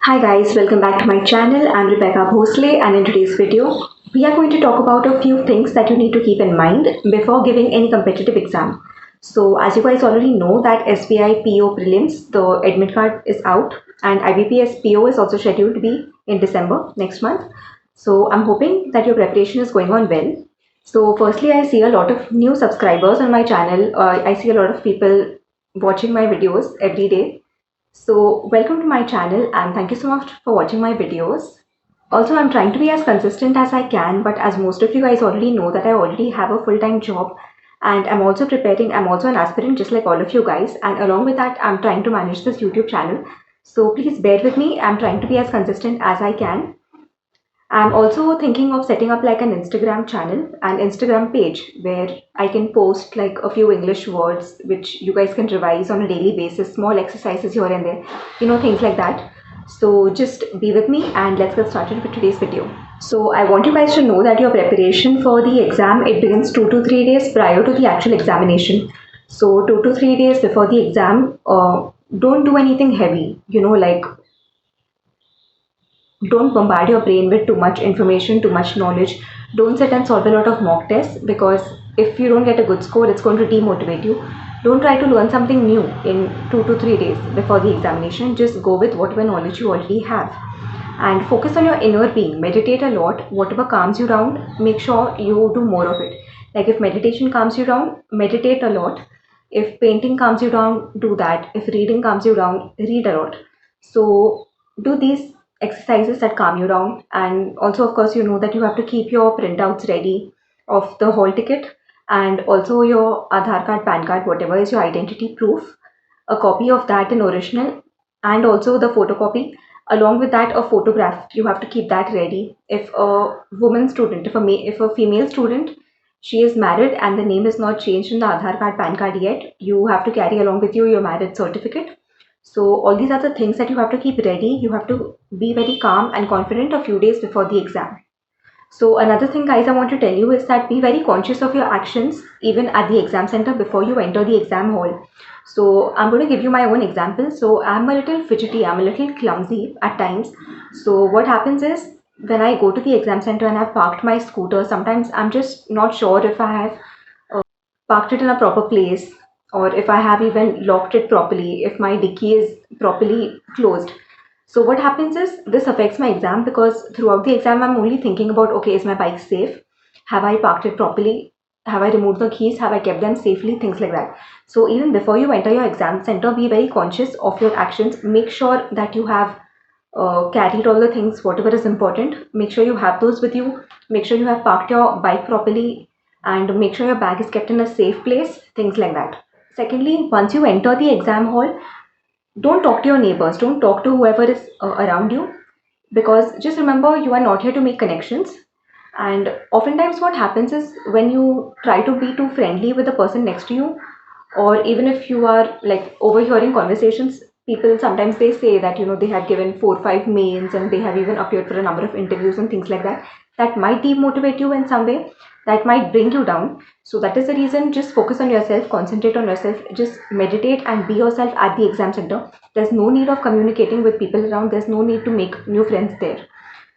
Hi guys, welcome back to my channel. I'm Rebecca Bhosle and in today's video, we are going to talk about a few things that you need to keep in mind before giving any competitive exam. So as you guys already know that SBI PO prelims, the admit card is out and IBPS PO is also scheduled to be in December next month. So I'm hoping that your preparation is going on well. So firstly, I see a lot of new subscribers on my channel. I see a lot of people watching my videos every day, so welcome to my channel and thank you so much for watching my videos. Also, I'm trying to be as consistent as I can, but as most of you guys already know that I already have a full-time job and I'm also preparing, I'm also an aspirant just like all of you guys, and along with that, I'm trying to manage this YouTube channel. So please bear with me. I'm trying to be as consistent as I can. I'm also thinking of setting up like an Instagram channel and Instagram page where I can post like a few English words which you guys can revise on a daily basis, small exercises here and there, things like that. So just be with me and let's get started with today's video. So I want you guys to know that your preparation for the exam, it begins 2 to 3 days prior to the actual examination. So 2 to 3 days before the exam, don't do anything heavy, like don't bombard your brain with too much information, too much knowledge. Don't sit and solve a lot of mock tests because if you don't get a good score, it's going to demotivate you. Don't try to learn something new in 2 to 3 days before the examination. Just go with whatever knowledge you already have and focus on your inner being. Meditate a lot. Whatever calms you down, make sure you do more of it. Like if meditation calms you down, meditate a lot. If painting calms you down, do that. If reading calms you down, read a lot. So do these exercises that calm you down. And also, of course, you know that you have to keep your printouts ready of the hall ticket and also your Aadhaar card, PAN card, whatever is your identity proof, a copy of that in original, and also the photocopy. Along with that, a photograph. You have to keep that ready. If a woman student, if a female student, she is married and the name is not changed in the Aadhaar card, PAN card yet, you have to carry along with you your marriage certificate. So all these are the things that you have to keep ready. You have to be very calm and confident a few days before the exam. So another thing guys I want to tell you is that be very conscious of your actions even at the exam center before you enter the exam hall. So I'm going to give you my own example. So I'm a little fidgety, I'm a little clumsy at times. So what happens is when I go to the exam center and I've parked my scooter, sometimes I'm just not sure if I have parked it in a proper place or if I have even locked it properly, if my dicky is properly closed. So what happens is this affects my exam because throughout the exam I'm only thinking about, okay, is my bike safe? Have I parked it properly? Have I removed the keys? Have I kept them safely? Things like that. So even before you enter your exam center, be very conscious of your actions. Make sure that you have carried all the things, whatever is important. Make sure you have those with you. Make sure you have parked your bike properly and make sure your bag is kept in a safe place. Things like that. Secondly, once you enter the exam hall, don't talk to your neighbors, don't talk to whoever is around you, because just remember you are not here to make connections. And oftentimes what happens is when you try to be too friendly with the person next to you, or even if you are like overhearing conversations, people sometimes they say that they have given 4 or 5 mains and they have even appeared for a number of interviews and things like that. That might demotivate you in some way, that might bring you down. So that is the reason, just focus on yourself, concentrate on yourself, just meditate and be yourself at the exam center. There's no need of communicating with people around, there's no need to make new friends there.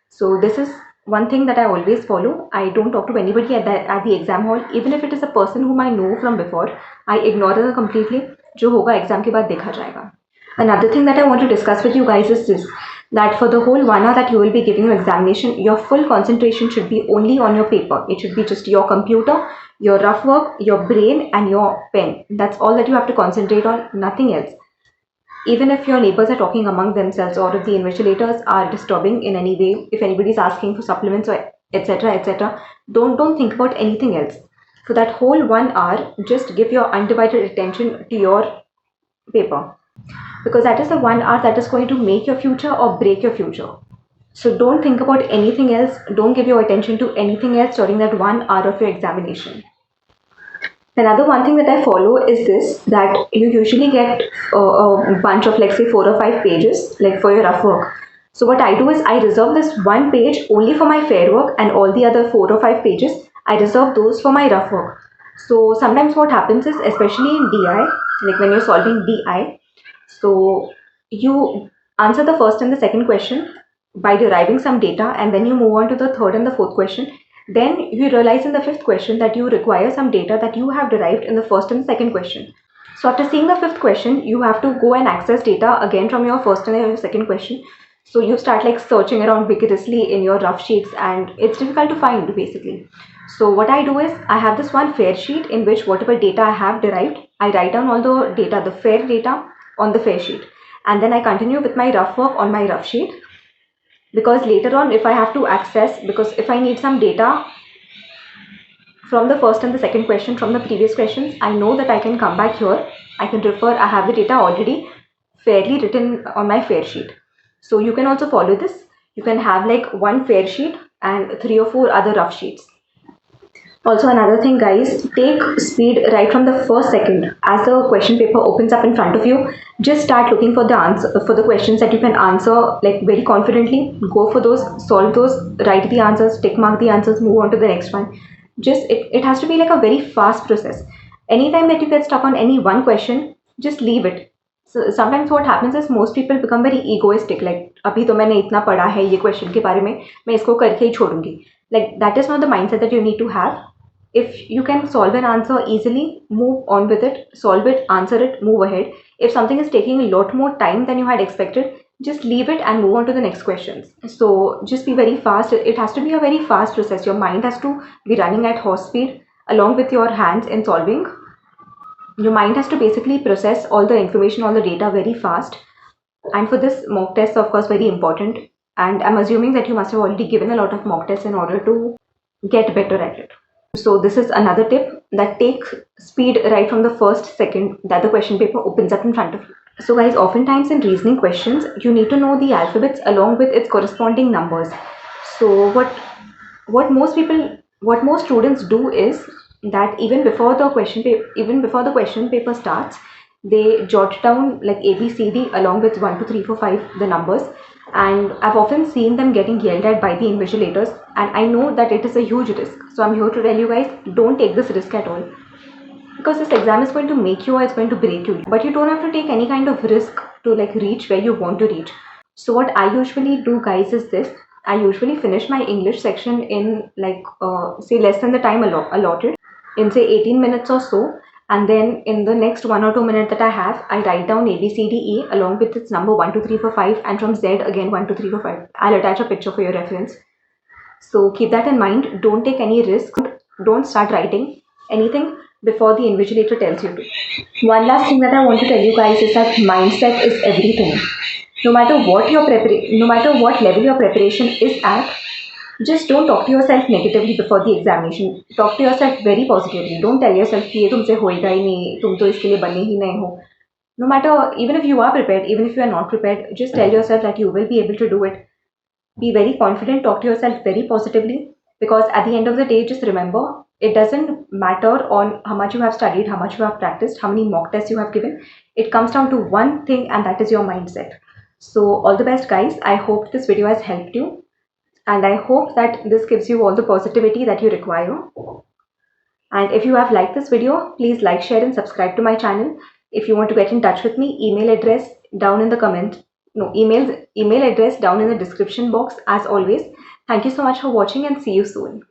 So this is one thing that I always follow. I don't talk to anybody at the exam hall, even if it is a person whom I know from before. I ignore them completely. जो होगा exam के बाद देखा जाएगा. Another thing that I want to discuss with you guys is this, that for the whole 1 hour that you will be giving your examination, your full concentration should be only on your paper. It should be just your computer, your rough work, your brain and your pen. That's all that you have to concentrate on, nothing else. Even if your neighbors are talking among themselves or if the invigilators are disturbing in any way, if anybody is asking for supplements or etc etc, don't think about anything else. For that whole 1 hour, just give your undivided attention to your paper, because that is the 1 hour that is going to make your future or break your future. So don't think about anything else, don't give your attention to anything else during that 1 hour of your examination. Another one thing that I follow is this, that you usually get a bunch of like say 4 or 5 pages like for your rough work. So what I do is I reserve this one page only for my fair work and all the other 4 or 5 pages, I reserve those for my rough work. So sometimes what happens is, especially in DI, like when you're solving DI, so you answer the first and the second question by deriving some data, and then you move on to the third and the fourth question. Then you realize in the fifth question that you require some data that you have derived in the first and second question. So after seeing the fifth question, you have to go and access data again from your first and your second question. So you start like searching around vigorously in your rough sheets, and it's difficult to find basically. So what I do is I have this one fair sheet in which whatever data I have derived, I write down all the data, the fair data on the fair sheet. And then I continue with my rough work on my rough sheet, because later on if I have to access, because if I need some data from the first and the second question from the previous questions, I know that I can come back here, I can refer, I have the data already fairly written on my fair sheet. So you can also follow this. You can have like one fair sheet and 3 or 4 other rough sheets. Also another thing guys, take speed right from the first second. As the question paper opens up in front of you, just start looking for the answer, for the questions that you can answer like very confidently. Go for those, solve those, write the answers, tick mark the answers, move on to the next one. Just it has to be like a very fast process. Anytime that you get stuck on any one question, just leave it. So sometimes what happens is most people become very egoistic, like अभी तो मैंने इतना पढ़ा है ये question के बारे में, मैं इसको करके ही छोड़ूंगी. Like that is not the mindset that you need to have. If you can solve an answer easily, move on with it, solve it, answer it, move ahead. If something is taking a lot more time than you had expected, just leave it and move on to the next questions. So just be very fast. It has to be a very fast process. Your mind has to be running at horse speed along with your hands in solving. Your mind has to basically process all the information, all the data very fast. And for this, mock tests are of course very important. And I'm assuming that you must have already given a lot of mock tests in order to get better at it. So this is another tip, that take speed right from the first second that the question paper opens up in front of you. So guys, oftentimes in reasoning questions, you need to know the alphabets along with its corresponding numbers. So what most students do is that even before the question paper starts, they jot down like A B C D along with 1 2 3 4 5 the numbers, and I've often seen them getting yelled at by the invigilators, and I know that it is a huge risk. So I'm here to tell you guys, don't take this risk at all, because this exam is going to make you or it's going to break you, but you don't have to take any kind of risk to like reach where you want to reach. So what I usually do guys is this: I usually finish my English section in like say less than the time allotted, in say 18 minutes or so, and then in the next 1 or 2 minutes that I have, I write down A B C D E along with its number 1 2 3 4 5, and from Z again 1 2 3 4 5. I'll attach a picture for your reference. So keep that in mind. Don't take any risk. Don't start writing anything before the invigilator tells you to. One last thing that I want to tell you guys is that mindset is everything. No matter what level your preparation is at, just don't talk to yourself negatively before the examination. Talk to yourself very positively. Don't tell yourself कि ये तुमसे होएगा ही नहीं, तुम तो इसके लिए बने ही नहीं हो. No matter, even if you are prepared, even if you are not prepared, just tell yourself that you will be able to do it. Be very confident, talk to yourself very positively, because at the end of the day, just remember, it doesn't matter on how much you have studied, how much you have practiced, how many mock tests you have given. It comes down to one thing, and that is your mindset. So all the best guys. I hope this video has helped you, and I hope that this gives you all the positivity that you require. And if you have liked this video, please like, share and subscribe to my channel. If you want to get in touch with me, email address down in the email address down in the description box as always. Thank you so much for watching, and see you soon.